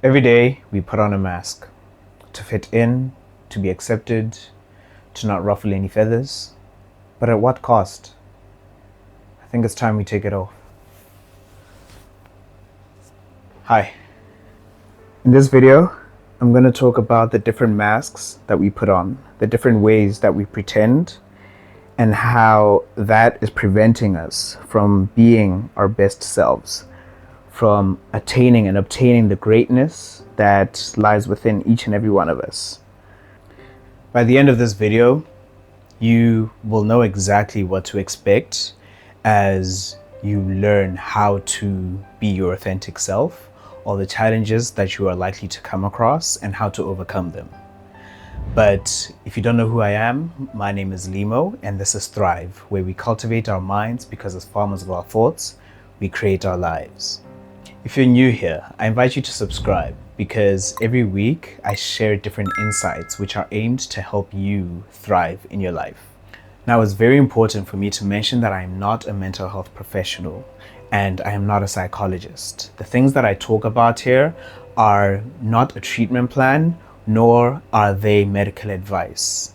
Every day we put on a mask to fit in, to be accepted, to not ruffle any feathers. But at what cost? I think it's time we take it off. Hi. In this video, I'm going to talk about the different masks that we put on, the different ways that we pretend, and how that is preventing us from being our best selves, from attaining and obtaining the greatness that lies within each and every one of us. By the end of this video, you will know exactly what to expect as you learn how to be your authentic self, all the challenges that you are likely to come across, and how to overcome them. But if you don't know who I am, my name is Limo, and this is Thrive, where we cultivate our minds because as farmers of our thoughts, we create our lives. If you're new here, I invite you to subscribe because every week I share different insights which are aimed to help you thrive in your life. Now, it's very important for me to mention that I am not a mental health professional and I am not a psychologist. The things that I talk about here are not a treatment plan, nor are they medical advice.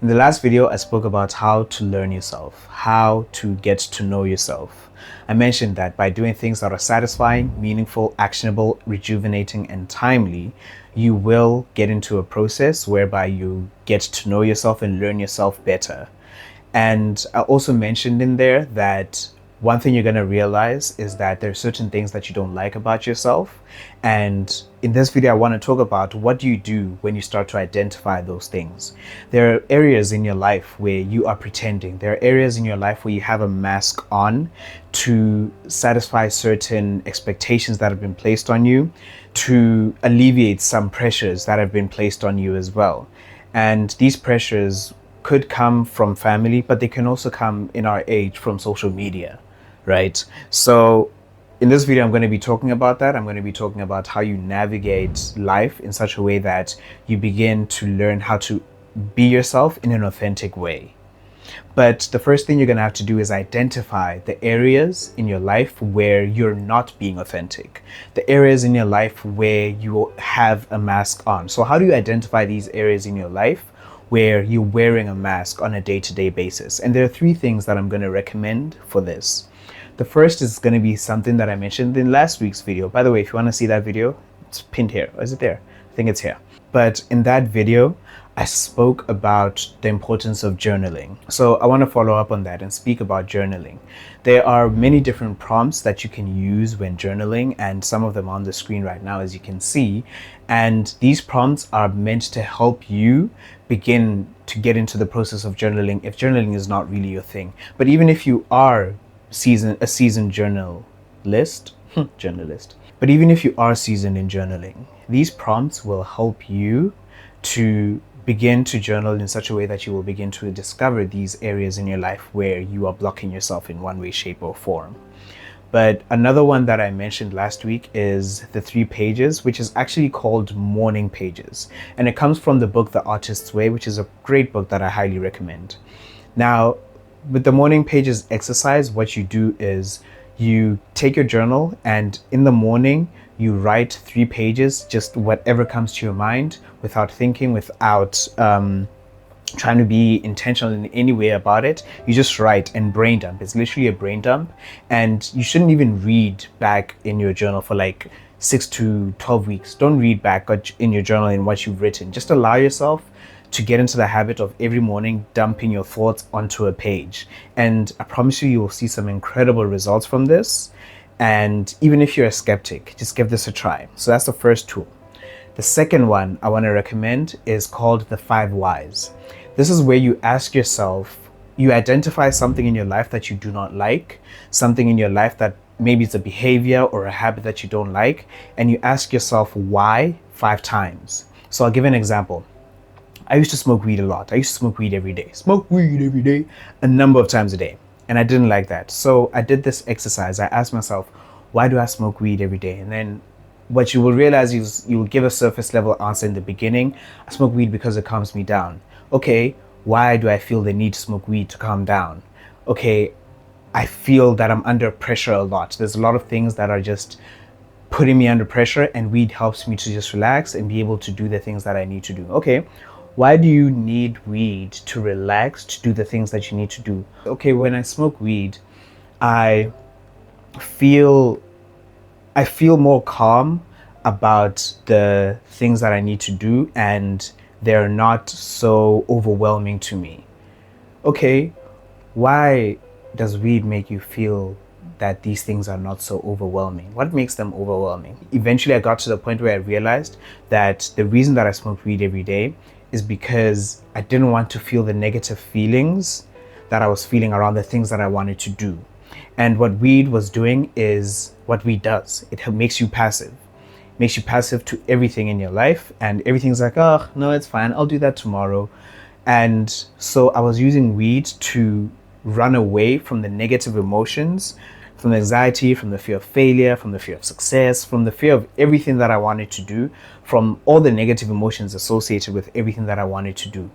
In the last video, I spoke about how to learn yourself, how to get to know yourself. I mentioned that by doing things that are satisfying, meaningful, actionable, rejuvenating, and timely, you will get into a process whereby you get to know yourself and learn yourself better. And I also mentioned in there that one thing you're going to realize is that there are certain things that you don't like about yourself. And in this video, I want to talk about what do you do when you start to identify those things. There are areas in your life where you are pretending. There are areas in your life where you have a mask on to satisfy certain expectations that have been placed on you, to alleviate some pressures that have been placed on you as well. And these pressures could come from family, but they can also come in our age from social media, right? So in this video, I'm going to be talking about that. I'm going to be talking about how you navigate life in such a way that you begin to learn how to be yourself in an authentic way. But the first thing you're going to have to do is identify the areas in your life where you're not being authentic, the areas in your life where you have a mask on. So how do you identify these areas in your life where you're wearing a mask on a day-to-day basis? And there are three things that I'm going to recommend for this. The first is going to be something that I mentioned in last week's video. By the way, if you want to see that video, it's pinned here. Or is it there? I think it's here. But in that video, I spoke about the importance of journaling. So I want to follow up on that and speak about journaling. There are many different prompts that you can use when journaling, and some of them on the screen right now, as you can see. And these prompts are meant to help you begin to get into the process of journaling if journaling is not really your thing. But even if you are a seasoned journalist, but even if you are seasoned in journaling, these prompts will help you to begin to journal in such a way that you will begin to discover these areas in your life where you are blocking yourself in one way, shape, or form. But another one that I mentioned last week is the 3 pages, which is actually called morning pages. And it comes from the book, The Artist's Way, which is a great book that I highly recommend. Now, with the morning pages exercise, what you do is you take your journal and in the morning, you write 3 pages, just whatever comes to your mind, without thinking, without trying to be intentional in any way about it. You just write and brain dump. It's literally a brain dump. And you shouldn't even read back in your journal for like 6 to 12 weeks. Don't read back in your journal in what you've written. Just allow yourself to get into the habit of every morning dumping your thoughts onto a page. And I promise you, you will see some incredible results from this. And even if you're a skeptic, just give this a try. So that's the first tool. The second one I want to recommend is called the 5 whys. This is where you ask yourself, you identify something in your life that you do not like, something in your life that maybe it's a behavior or a habit that you don't like, and you ask yourself why 5 times. So I'll give an example. I used to smoke weed a lot. I used to smoke weed every day. Smoke weed every day, a number of times a day. And I didn't like that. So I did this exercise. I asked myself, why do I smoke weed every day? And then what you will realize is you will give a surface level answer in the beginning. I smoke weed because it calms me down. Okay, why do I feel the need to smoke weed to calm down? Okay, I feel that I'm under pressure a lot. There's a lot of things that are just putting me under pressure, and weed helps me to just relax and be able to do the things that I need to do. Okay, why do you need weed to relax, to do the things that you need to do? Okay, when I smoke weed, I feel I feel more calm about the things that I need to do, and they're not so overwhelming to me. Okay, why does weed make you feel that these things are not so overwhelming? What makes them overwhelming? Eventually, I got to the point where I realized that the reason that I smoked weed every day is because I didn't want to feel the negative feelings that I was feeling around the things that I wanted to do. And what weed was doing is what weed does. It makes you passive. Makes you passive to everything in your life, and everything's like, oh, no, it's fine. I'll do that tomorrow. And so I was using weed to run away from the negative emotions, from the anxiety, from the fear of failure, from the fear of success, from the fear of everything that I wanted to do, from all the negative emotions associated with everything that I wanted to do.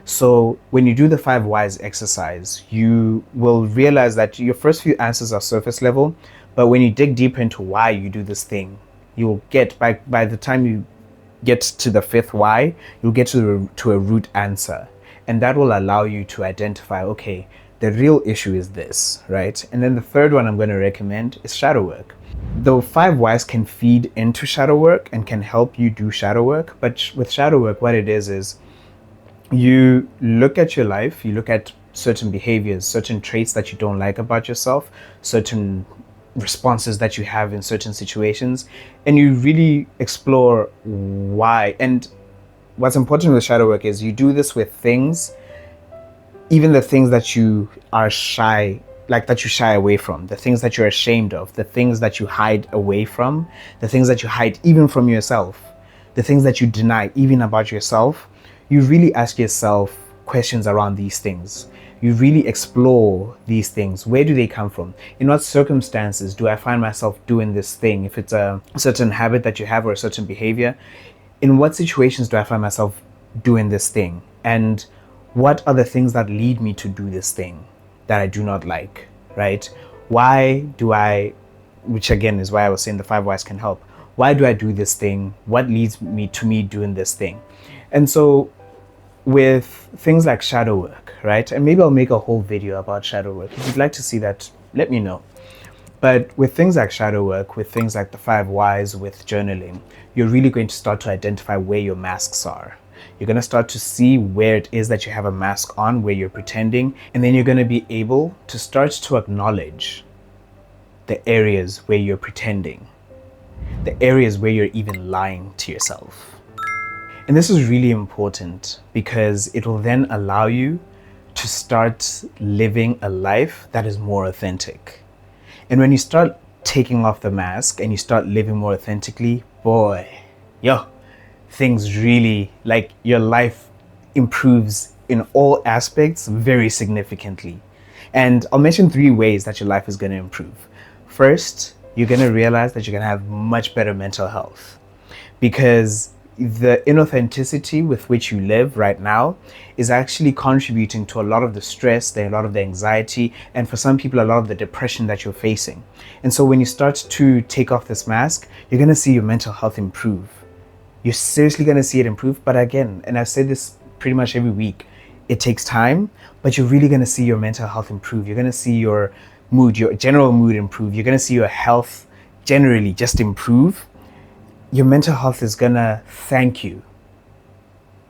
So when you do the 5 whys exercise, you will realize that your first few answers are surface level, but when you dig deeper into why you do this thing, you'll get, by the time you get to the 5th why, you'll get to a root answer. And that will allow you to identify, okay, the real issue is this, right? And then the 3rd one I'm going to recommend is shadow work. The 5 whys can feed into shadow work and can help you do shadow work. But with shadow work, what it is you look at your life, you look at certain behaviors, certain traits that you don't like about yourself, certain responses that you have in certain situations, and you really explore why. And what's important with shadow work is you do this with things, even the things that you are shy, like that you shy away from, the things that you're ashamed of, the things that you hide away from, the things that you hide even from yourself, the things that you deny even about yourself. You really ask yourself questions around these things. You really explore these things. Where do they come from? In what circumstances do I find myself doing this thing? If it's a certain habit that you have or a certain behavior, in what situations do I find myself doing this thing? And what are the things that lead me to do this thing that I do not like, right? Why do I, which again is why I was saying the 5 whys can help. Why do I do this thing? What leads me to me doing this thing? And so with things like shadow work, right? And maybe I'll make a whole video about shadow work. If you'd like to see that, let me know. But with things like shadow work, with things like the 5 whys, with journaling, you're really going to start to identify where your masks are. You're going to start to see where it is that you have a mask on, where you're pretending, and then you're going to be able to start to acknowledge the areas where you're pretending, the areas where you're even lying to yourself. And this is really important because it will then allow you to start living a life that is more authentic. And when you start taking off the mask and you start living more authentically, boy, things really, like, your life improves in all aspects very significantly. And I'll mention 3 ways that your life is going to improve. First, you're going to realize that you're going to have much better mental health, because the inauthenticity with which you live right now is actually contributing to a lot of the stress, a lot of the anxiety, and for some people, a lot of the depression that you're facing. And so when you start to take off this mask, you're going to see your mental health improve. You're seriously going to see it improve. But again, and I've said this pretty much every week, it takes time, but you're really going to see your mental health improve. You're going to see your mood, your general mood improve. You're going to see your health generally just improve. Your mental health is gonna thank you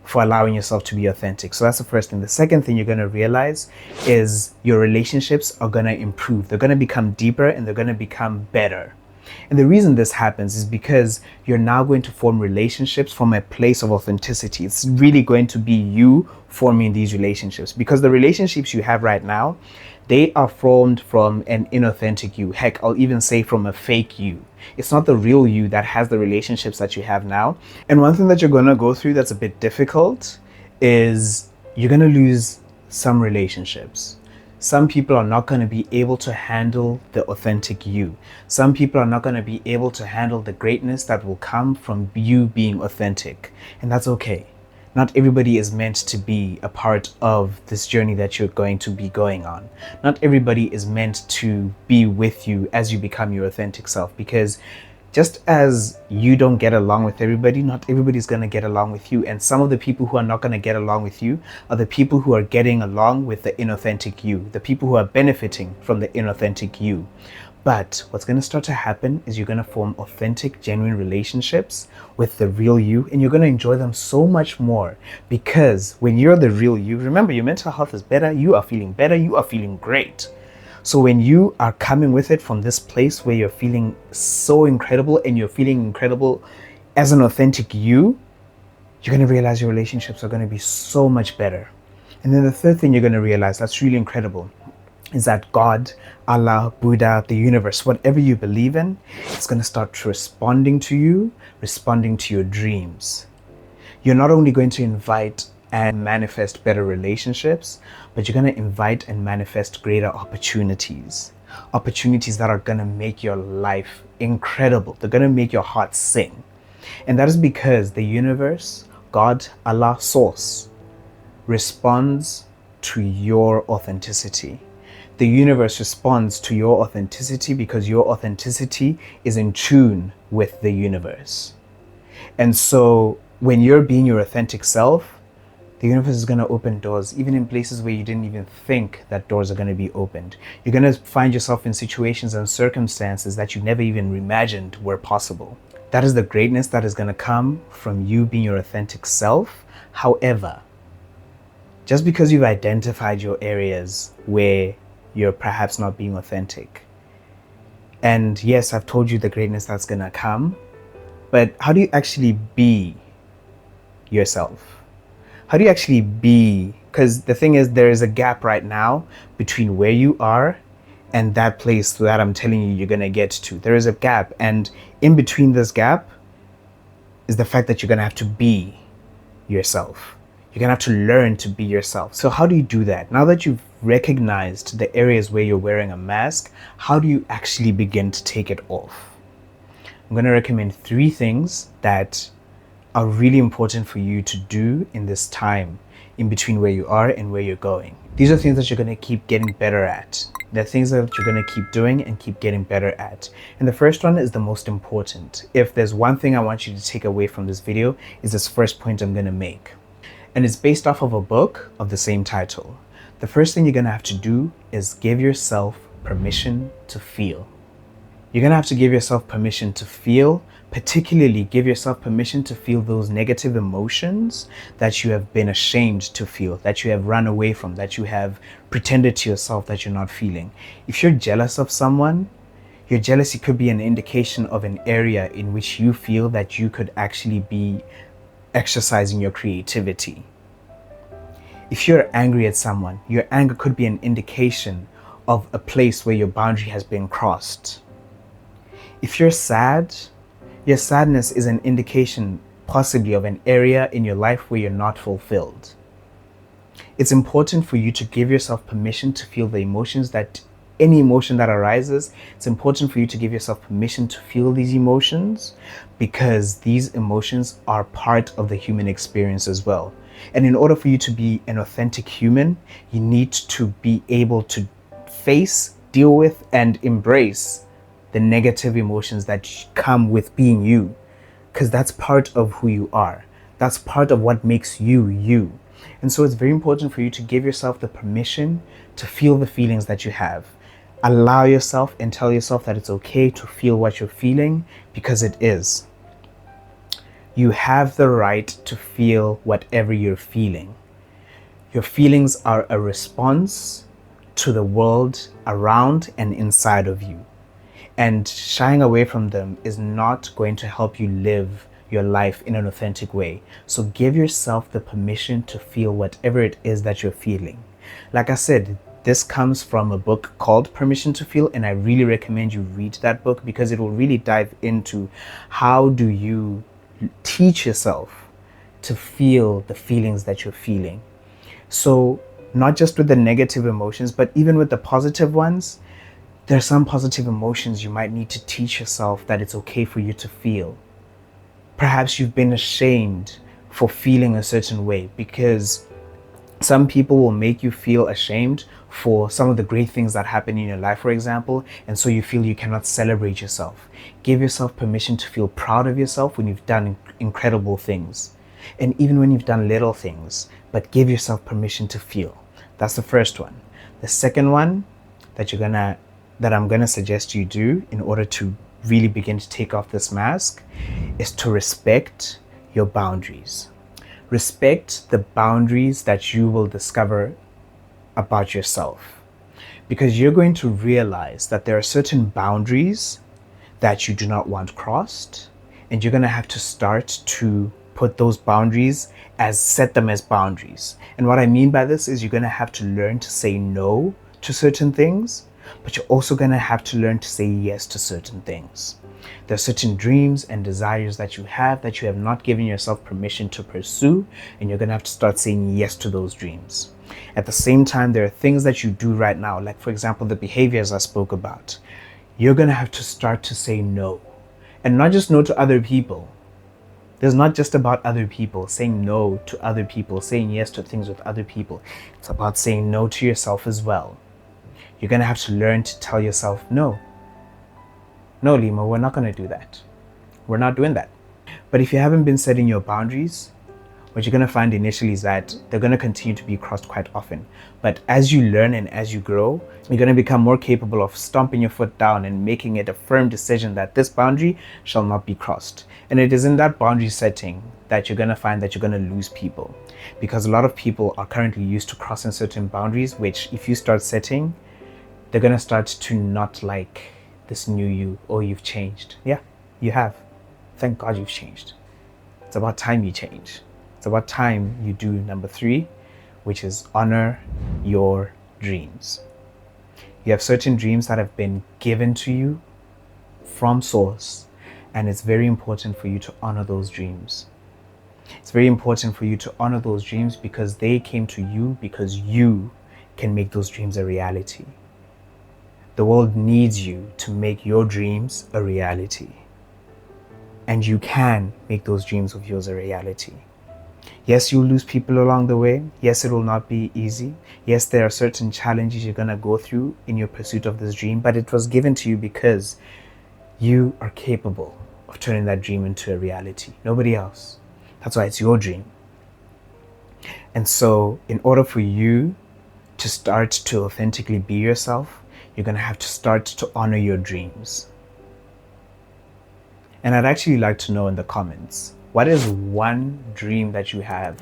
for allowing yourself to be authentic. So that's the first thing. The second thing you're gonna realize is your relationships are gonna improve. They're gonna become deeper and they're gonna become better. And the reason this happens is because you're now going to form relationships from a place of authenticity. It's really going to be you forming these relationships, because the relationships you have right now, they are formed from an inauthentic you. Heck, I'll even say from a fake you. It's not the real you that has the relationships that you have now. And one thing that you're going to go through that's a bit difficult is you're going to lose some relationships. Some people are not going to be able to handle the authentic you. Some people are not going to be able to handle the greatness that will come from you being authentic. And that's okay. Not everybody is meant to be a part of this journey that you're going to be going on. Not everybody is meant to be with you as you become your authentic self, because Just as you don't get along with everybody, not everybody's going to get along with you. And some of the people who are not going to get along with you are the people who are getting along with the inauthentic you, the people who are benefiting from the inauthentic you. But what's going to start to happen is you're going to form authentic, genuine relationships with the real you, and you're going to enjoy them so much more, because when you're the real you, remember, your mental health is better, you are feeling great. So when you are coming with it from this place where you're feeling so incredible and you're feeling incredible as an authentic you, you're going to realize your relationships are going to be so much better. And then the third thing you're going to realize that's really incredible is that God, Allah, Buddha, the universe, whatever you believe in, is going to start responding to you, responding to your dreams. You're not only going to invite and manifest better relationships, but you're going to invite and manifest greater opportunities. Opportunities that are going to make your life incredible. They're going to make your heart sing. And that is because the universe, God, Allah, Source, responds to your authenticity. The universe responds to your authenticity because your authenticity is in tune with the universe. And so when you're being your authentic self, the universe is going to open doors, even in places where you didn't even think that doors are going to be opened. You're going to find yourself in situations and circumstances that you never even imagined were possible. That is the greatness that is going to come from you being your authentic self. However, just because you've identified your areas where you're perhaps not being authentic, and yes, I've told you the greatness that's going to come, but how do you actually be yourself? How do you actually be? Because the thing is, there is a gap right now between where you are and that place that I'm telling you you're going to get to. There is a gap. And in between this gap is the fact that you're going to have to be yourself. You're going to have to learn to be yourself. So how do you do that? Now that you've recognized the areas where you're wearing a mask, how do you actually begin to take it off? I'm going to recommend 3 things that are really important for you to do in this time in between where you are and where you're going. These are things that you're going to keep getting better at. They're things that you're going to keep doing and keep getting better at. And the first one is the most important. If there's one thing I want you to take away from this video, is this first point I'm going to make. And it's based off of a book of the same title. The first thing you're going to have to do is give yourself permission to feel. You're going to have to give yourself permission to feel, particularly give yourself permission to feel those negative emotions that you have been ashamed to feel, that you have run away from, that you have pretended to yourself that you're not feeling. If you're jealous of someone, your jealousy could be an indication of an area in which you feel that you could actually be exercising your creativity. If you're angry at someone, your anger could be an indication of a place where your boundary has been crossed. If you're sad, your sadness is an indication possibly of an area in your life where you're not fulfilled. It's important for you to give yourself permission to feel the emotions any emotion that arises. It's important for you to give yourself permission to feel these emotions, because these emotions are part of the human experience as well. And in order for you to be an authentic human, you need to be able to face, deal with, and embrace the negative emotions that come with being you, because that's part of who you are. That's part of what makes you, you. And so it's very important for you to give yourself the permission to feel the feelings that you have. Allow yourself and tell yourself that it's okay to feel what you're feeling, because it is. You have the right to feel whatever you're feeling. Your feelings are a response to the world around and inside of you. And shying away from them is not going to help you live your life in an authentic way. So give yourself the permission to feel whatever it is that you're feeling. Like I said, this comes from a book called Permission to Feel, and I really recommend you read that book, because it will really dive into how do you teach yourself to feel the feelings that you're feeling. So not just with the negative emotions, but even with the positive ones, there are some positive emotions you might need to teach yourself that it's okay for you to feel. Perhaps you've been ashamed for feeling a certain way because Some people will make you feel ashamed for some of the great things that happen in your life, for example, and so you feel you cannot celebrate yourself. Give yourself permission to feel proud of yourself when you've done incredible things, and even when you've done little things, but give yourself permission to feel. That's the first one. The second one that I'm gonna suggest you do in order to really begin to take off this mask is to respect your boundaries. Respect the boundaries that you will discover about yourself, because you're going to realize that there are certain boundaries that you do not want crossed, and you're going to have to start to put those boundaries set them as boundaries. And what I mean by this is you're going to have to learn to say no to certain things, but you're also going to have to learn to say yes to certain things. There are certain dreams and desires that you have not given yourself permission to pursue, and you're going to have to start saying yes to those dreams. At the same time, there are things that you do right now, like for example, the behaviors I spoke about. You're going to have to start to say no, and not just no to other people. There's not just about other people, saying no to other people, saying yes to things with other people. It's about saying no to yourself as well. You're going to have to learn to tell yourself no. No, Lima, we're not going to do that. We're not doing that. But if you haven't been setting your boundaries, what you're going to find initially is that they're going to continue to be crossed quite often. But as you learn and as you grow, you're going to become more capable of stomping your foot down and making it a firm decision that this boundary shall not be crossed. And it is in that boundary setting that you're going to find that you're going to lose people. Because a lot of people are currently used to crossing certain boundaries, which if you start setting, they're going to start to not like this new you. Or you've changed. Yeah, you have. Thank God you've changed. It's about time you change. It's about time you do number 3, which is honor your dreams. You have certain dreams that have been given to you from source, and it's very important for you to honor those dreams. It's very important for you to honor those dreams because they came to you because you can make those dreams a reality. The world needs you to make your dreams a reality. And you can make those dreams of yours a reality. Yes, you'll lose people along the way. Yes, it will not be easy. Yes, there are certain challenges you're going to go through in your pursuit of this dream, but it was given to you because you are capable of turning that dream into a reality. Nobody else. That's why it's your dream. And so in order for you to start to authentically be yourself, you're going to have to start to honor your dreams. And I'd actually like to know in the comments, what is one dream that you have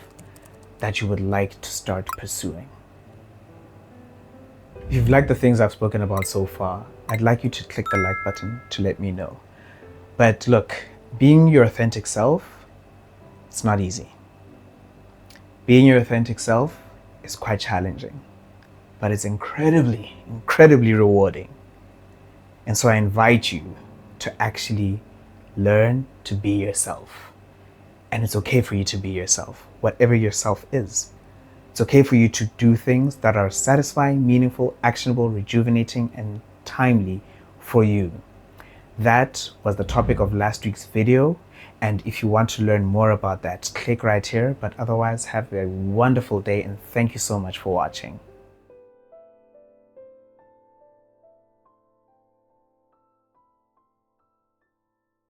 that you would like to start pursuing? If you've liked the things I've spoken about so far, I'd like you to click the like button to let me know. But look, being your authentic self, it's not easy. Being your authentic self is quite challenging, but it's incredibly, incredibly rewarding. And so I invite you to actually learn to be yourself. And it's okay for you to be yourself, whatever yourself is. It's okay for you to do things that are satisfying, meaningful, actionable, rejuvenating, and timely for you. That was the topic of last week's video. And if you want to learn more about that, click right here. But otherwise, have a wonderful day and thank you so much for watching.